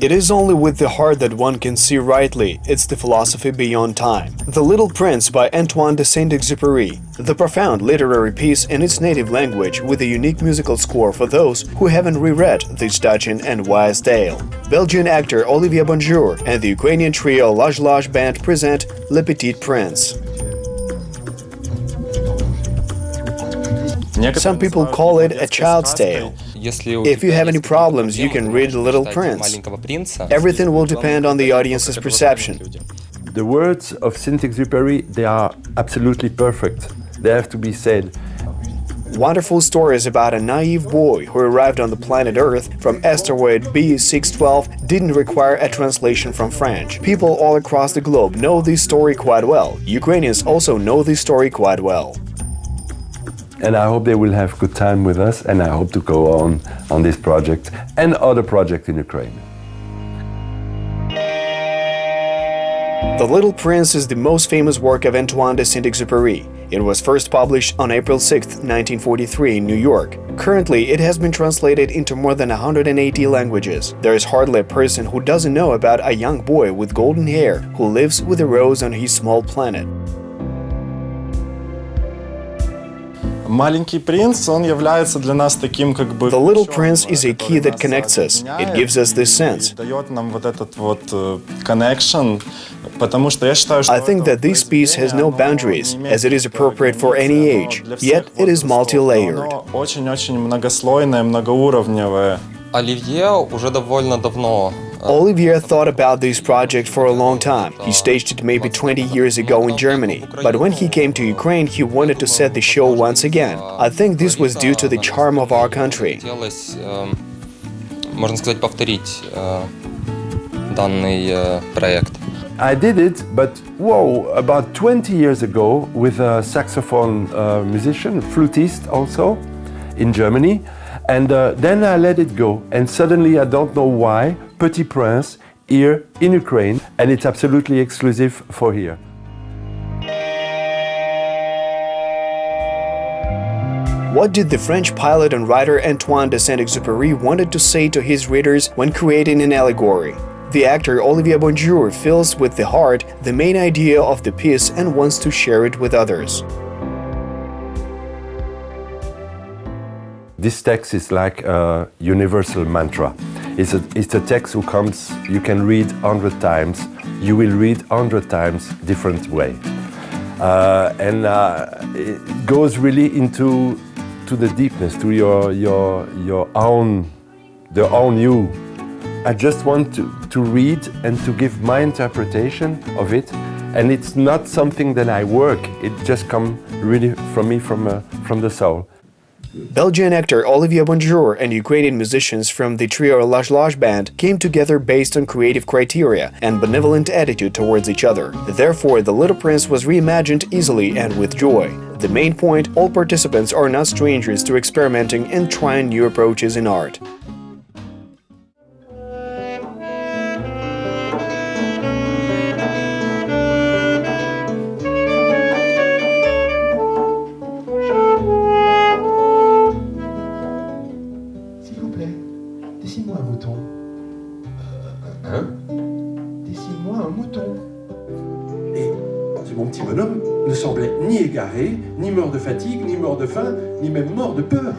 It is only with the heart that one can see rightly. It's the philosophy beyond time. The Little Prince by Antoine de Saint-Exupéry. The profound literary piece in its native language with a unique musical score for those who haven't reread this touching and wise tale. Belgian actor Olivier Bonjour and the Ukrainian trio Laž Laž Band present Le Petit Prince. Some people call it a child's tale. If you have any problems, you can read The Little Prince. Everything will depend on the audience's perception. The words of Saint-Exupéry, they are absolutely perfect. They have to be said. Wonderful stories about a naive boy who arrived on the planet Earth from asteroid B612 didn't require a translation from French. People all across the globe know this story quite well. Ukrainians also know this story quite well. And I hope they will have good time with us, and I hope to go on this project and other projects in Ukraine. The Little Prince is the most famous work of Antoine de Saint-Exupéry. It was first published on April 6, 1943 in New York. Currently, it has been translated into more than 180 languages. There is hardly a person who doesn't know about a young boy with golden hair who lives with a rose on his small planet. Маленький принц, он является для нас таким, как бы... The Little Prince is a key that connects us. It gives us this sense. Дает нам вот этот вот connection, потому что я считаю, что... I think that this piece has no boundaries, as it is appropriate for any age, yet it is multi-layered. Очень-очень многослойное, многоуровневое. Оливье уже довольно давно. Olivier thought about this project for a long time. He staged it maybe 20 years ago in Germany. But when he came to Ukraine, he wanted to set the show once again. I think this was due to the charm of our country. Хотелось, можно сказать, повторить данный проект. I did it, but whoa, about 20 years ago with a saxophone musician, flutist also, in Germany. And then I let it go, and suddenly I don't know why, Petit Prince here in Ukraine, and it's absolutely exclusive for here. What did the French pilot and writer Antoine de Saint-Exupéry wanted to say to his readers when creating an allegory? The actor Olivier Bonjour feels with the heart the main idea of the piece and wants to share it with others. This text is like a universal mantra. It's a text who comes, you can read 100 times, you will read 100 times different way. It goes really into the deepness, to your own you. I just want to read and to give my interpretation of it, and it's not something that I work, it just comes really from me, from the soul. Belgian actor Olivier Bonjour and Ukrainian musicians from the trio Laž Laž Band came together based on creative criteria and benevolent attitude towards each other. Therefore, The Little Prince was reimagined easily and with joy. The main point, all participants are not strangers to experimenting and trying new approaches in art. Dessine-moi un mouton. Hein? Dessine-moi un mouton. Et ce bon petit bonhomme ne semblait ni égaré, ni mort de fatigue, ni mort de faim, ni même mort de peur.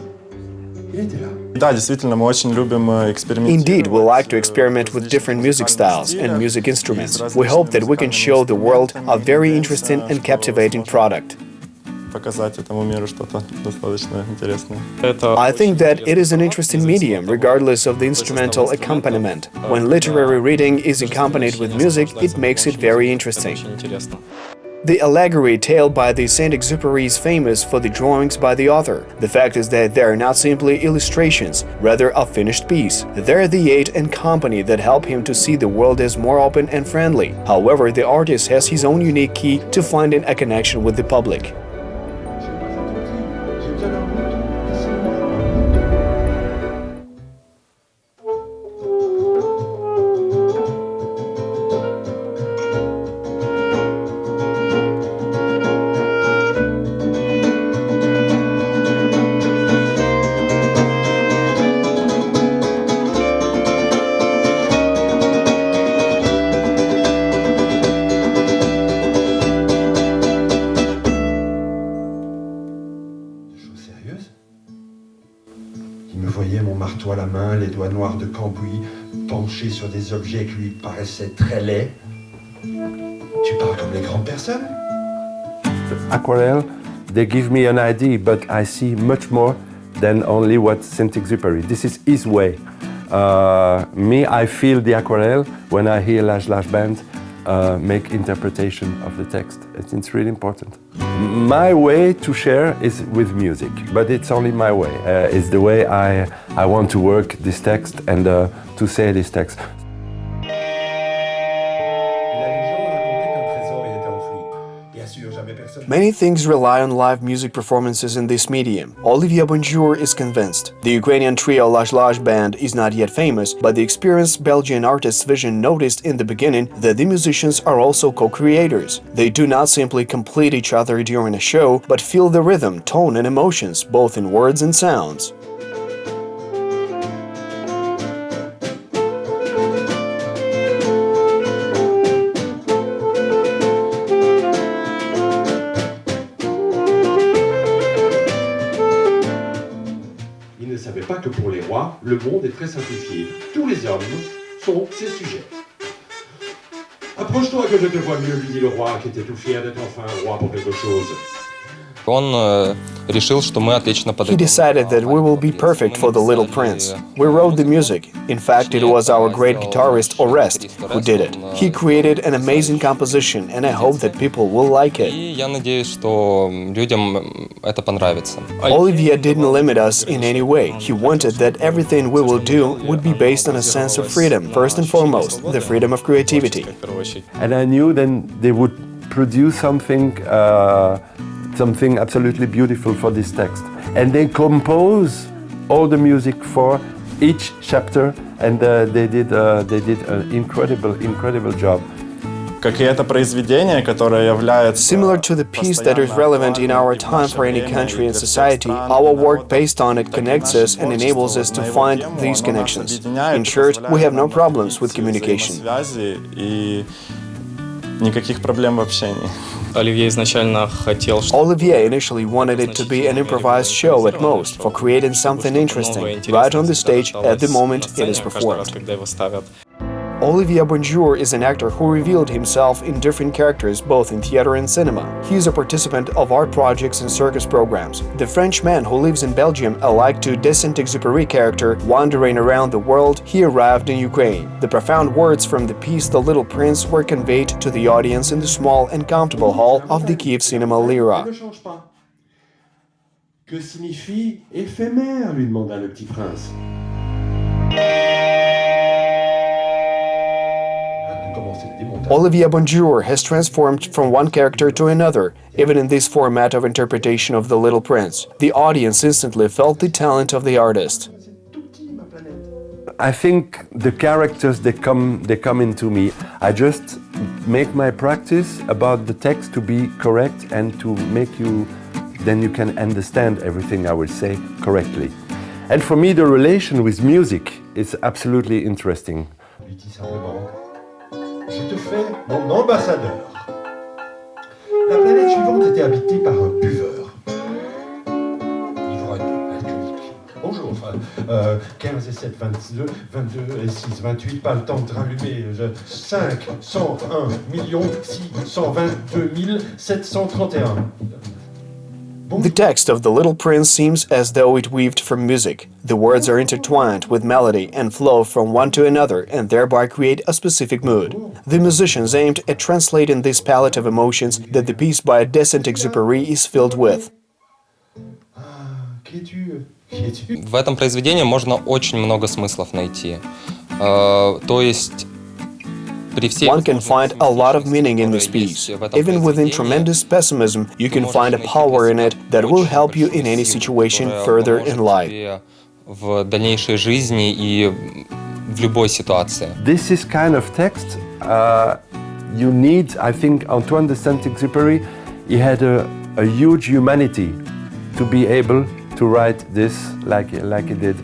Il était là. Да, действительно, мы очень любим экспериментировать. Indeed, we like to experiment with different music styles and music instruments. We hope that we can show the world a very interesting and captivating product. Показать этому миру что-то достаточно интересное. I think that it is an interesting medium, regardless of the instrumental accompaniment. When literary reading is accompanied with music, it makes it very interesting. The allegory tale by the Saint-Exupéry is famous for the drawings by the author. The fact is that they are not simply illustrations, rather a finished piece. They are the aid and company that help him to see the world as more open and friendly. However, the artist has his own unique key to finding a connection with the public. les doigts noirs de cambouis, penché sur des objets qui lui paraissaient très laids. Tu parles comme les grandes personnes. Aquarelle, they give me an idea, but I see much more than only what Saint-Exupéry. This is his way. Me, I feel the aquarelle when I hear Laž Laž Band make interpretation of the text. It's really important. My way to share is with music, but it's only my way. It's the way I want to work this text and to say this text. Many things rely on live music performances in this medium. Olivier Bonjour is convinced. The Ukrainian trio Laž Laž Band is not yet famous, but the experienced Belgian artist's vision noticed in the beginning that the musicians are also co-creators. They do not simply complete each other during a show, but feel the rhythm, tone and emotions, both in words and sounds. Pas que pour les rois, le monde est très simplifié. Tous les hommes sont ses sujets. Approche-toi que je te vois mieux, lui dit le roi, qui était tout fier d'être enfin roi pour quelque chose. He decided that we will be perfect for the Little Prince. We wrote the music. In fact, it was our great guitarist Orest who did it. He created an amazing composition, and I hope that people will like it. Olivier didn't limit us in any way. He wanted that everything we will do would be based on a sense of freedom, first and foremost, the freedom of creativity. And I knew then they would produce something absolutely beautiful for this text. And they compose all the music for each chapter, and they did an incredible job. Similar to the piece that is relevant in our time for any country and society, our work based on it connects us and enables us to find these connections. In short, we have no problems with communication. Olivier initially wanted it to be an improvised show at most, for creating something interesting, right on the stage at the moment it is performed. Olivier Bonjour is an actor who revealed himself in different characters both in theater and cinema. He is a participant of art projects and circus programs. The French man who lives in Belgium, alike to the Saint-Exupéry character, wandering around the world, he arrived in Ukraine. The profound words from the piece The Little Prince were conveyed to the audience in the small and comfortable hall of the Kiev Cinema Lyra. Que signifie éphémère, lui demanda le Petit Prince. Olivier Bonjour has transformed from one character to another, even in this format of interpretation of The Little Prince. The audience instantly felt the talent of the artist. I think the characters, they come into me. I just make my practice about the text to be correct and to make you, then you can understand everything I will say correctly. And for me, the relation with music is absolutely interesting. Je te fais mon ambassadeur. La planète suivante était habitée par un buveur. Ivrogne, alcoolique. Bonjour. 15 et 7, 22, 22 et 6, 28, pas le temps de rallumer. 5, 101 622 731. The text of The Little Prince seems as though it weaved from music. The words are intertwined with melody and flow from one to another and thereby create a specific mood. The musicians aimed at translating this palette of emotions that the piece by Saint-Exupéry is filled with. В этом произведении можно очень много смыслов найти. То есть one can find a lot of meaning in this piece. Even within tremendous pessimism, you can find a power in it that will help you in any situation further in life. В дальнейшей жизни и в любой ситуации. This is kind of text you need. I think Antoine de Saint-Exupéry, he had a huge humanity to be able to write this like he did.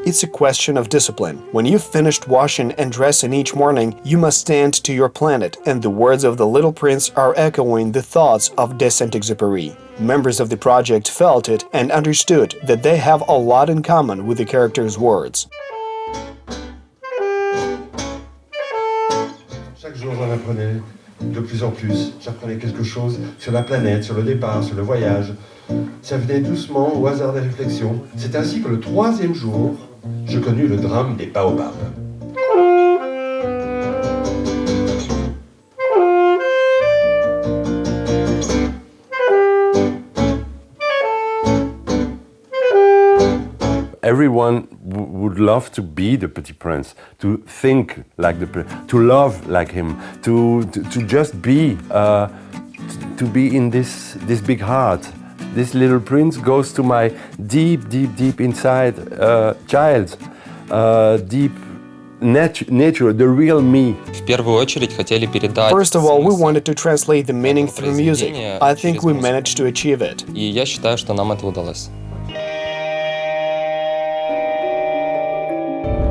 It's a question of discipline. When you've finished washing and dressing each morning, you must stand to your planet, and the words of the Little Prince are echoing the thoughts of de Saint-Exupéry. Members of the project felt it and understood that they have a lot in common with the character's words. Chaque jour, j'en apprenais de plus en plus. J'apprenais quelque chose sur la planète, sur le départ, sur le voyage. Ça venait doucement au hasard des réflexions. C'est ainsi que le 3e jour, je connus le drame des baobabs. Everyone would love to be the Petit Prince, to think like the Prince, to love like him, to just be, to be in this big heart. This little prince goes to my deep, deep, deep inside child, deep nature, the real me. First of all, we wanted to translate the meaning through music. I think we managed to achieve it. И я считаю, что нам это удалось.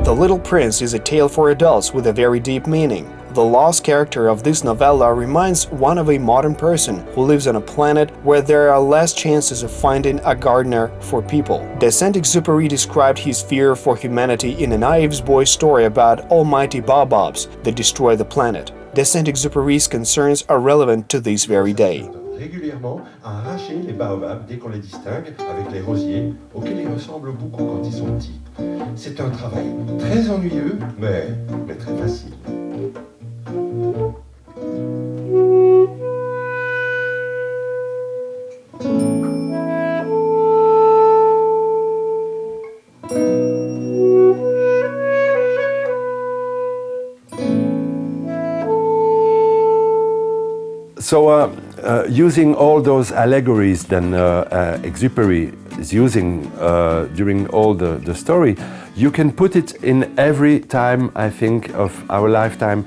The Little Prince is a tale for adults with a very deep meaning. The lost character of this novella reminds one of a modern person who lives on a planet where there are less chances of finding a gardener for people. De Saint-Exupéry described his fear for humanity in a naive boy's story about almighty baobabs that destroy the planet. De Saint-Exupéry's concerns are relevant to this very day. Régulièrement à arracher les baobabs dès qu'on les distingue avec les rosiers auxquels ils ressemblent beaucoup quand ils sont petits. C'est un travail très ennuyeux, mais très facile. So using all those allegories then Exupéry is using during all the story, you can put it in every time, I think, of our lifetime,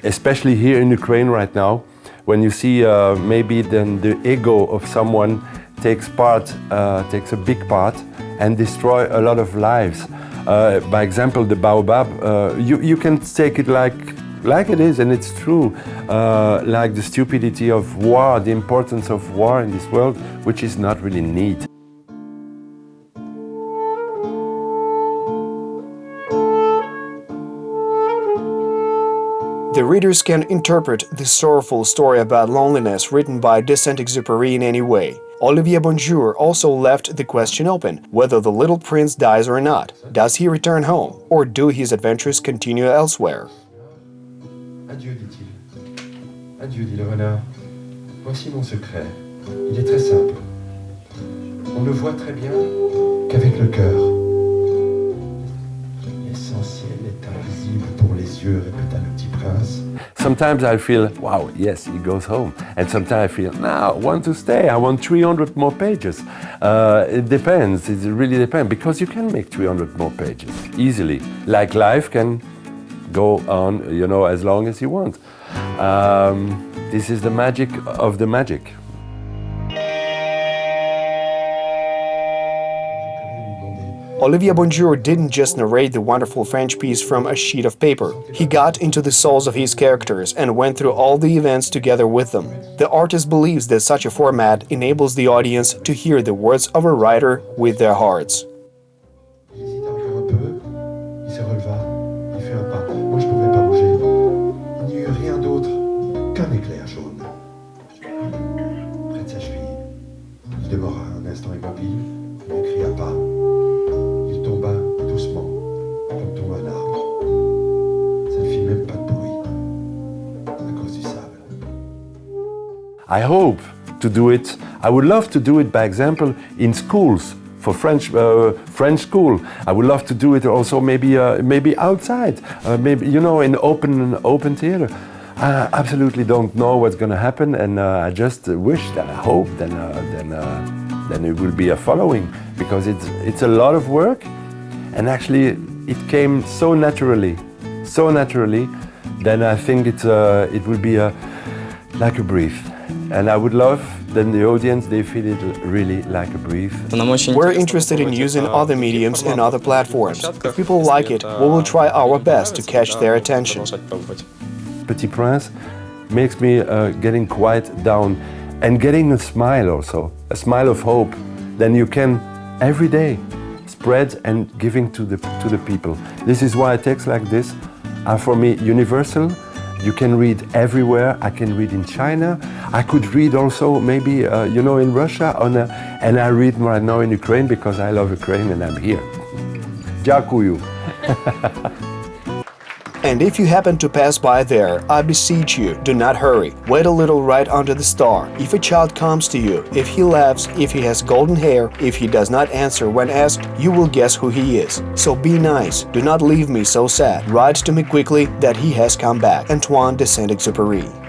especially here in Ukraine right now, when you see maybe then the ego of someone takes a big part and destroy a lot of lives. By example, the baobab, you can take it like it is, and it's true, like the stupidity of war, the importance of war in this world, which is not really neat. The readers can interpret this sorrowful story about loneliness written by de Saint-Exupéry in any way. Olivier Bonjour also left the question open whether the Little Prince dies or not. Does he return home, or do his adventures continue elsewhere? Adieu, dit-il. Adieu, dit le renard. Voici mon secret. Il est très simple. On ne voit très bien qu'avec le cœur. L'essentiel est invisible pour les yeux, répéta le petit prince. Sometimes I feel, wow, yes, he goes home. And sometimes I feel, no, I want to stay. I want 300 more pages. It depends. It really depends. Because you can make 300 more pages easily. Like life can go on, you know, as long as you want. This is the magic of the magic. Olivier Bonjour didn't just narrate the wonderful French piece from a sheet of paper. He got into the souls of his characters and went through all the events together with them. The artist believes that such a format enables the audience to hear the words of a writer with their hearts. I hope to do it. I would love to do it, by example, in schools for French school. I would love to do it also maybe outside, maybe in open theater. I absolutely don't know what's going to happen, and I just wish that I hope then it will be a following, because it's a lot of work, and actually it came so naturally. Then I think it will be like a breath. And I would love that the audience, they feel it really like a brief. We're interested in using other mediums and other platforms. If people like it, we will try our best to catch their attention. Petit Prince makes me getting quite down and getting a smile also, a smile of hope. Then you can every day spread and giving to the people. This is why texts like this are for me universal. You can read everywhere. I can read in China. I could read also maybe in Russia and I read right now in Ukraine because I love Ukraine and I'm here. Дякую. And if you happen to pass by there, I beseech you, do not hurry. Wait a little right under the star. If a child comes to you, if he laughs, if he has golden hair, if he does not answer when asked, you will guess who he is. So be nice. Do not leave me so sad. Write to me quickly that he has come back. Antoine de Saint-Exupéry.